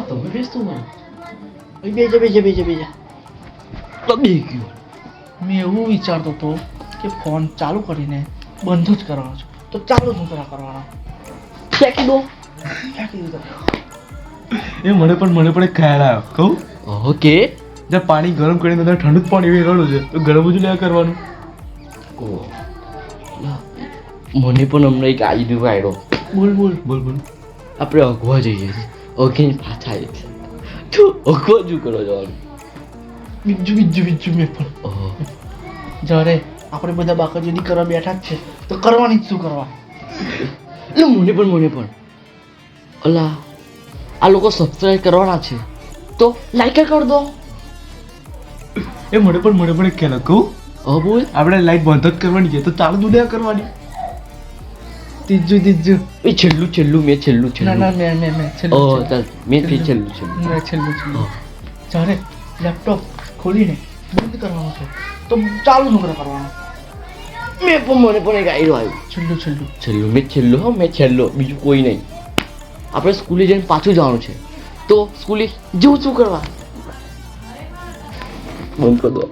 તમે બેસતો નહીં. અહીં બેજા. બે ગયો. મેં એવું વિચારતો હતો કે ફોન ચાલુ કરીને બંધ જ કરવાનો છે, તો ચાલુ શું કરવાનો? ફેંકી દો. ફેંકી દીધો. એ મને પણ એક ખ્યાલ આવ્યો કહું. ઓકે. જ્યાં પાણી ગરમ કરીને અંદર ઠંડુ જ પાણી વેરવાનું છે તો ગરમ જ લેવા કરવાનું. મને પણ હમણાં એક આઈડિયો આવ્યો. બોલ. આપણે અગવા જઈએ છીએ. ઓકે પાછા આવીએ છીએ. તો અગવા શું કરવા જવાનું? બીજું મેં પણ જ્યારે આપણે બધા બાકાજીની કરવા બેઠા જ છે તો કરવાની જ શું કરવા? એટલે મને પણ અલા આ લોકો સબસ્ક્રાઇબ કરવાના છે તો લાઈક કરી દો. એ મને પણ એક ખ્યાલ કહું. હા બોલ. આપણે લાઈટ બંધ જ કરવાની છે તો ચાલુ જ લેવા કરવાની. ત્રીજું એ છેલ્લું મેં છેલ્લું ના મેં ચાલ મેં છેલ્લું જ્યારે લેપટોપ ખોલીને બંધ કરવાનું છે તો ચાલુ શું કરવાનું? મને પણ એક આઈડિયો આવ્યો. છેલ્લું મેં છેલ્લો બીજું કોઈ નહીં. આપણે સ્કૂલે જઈને પાછું જવાનું છે તો સ્કૂલે જેવું શું કરવા? બંધ કરી દો.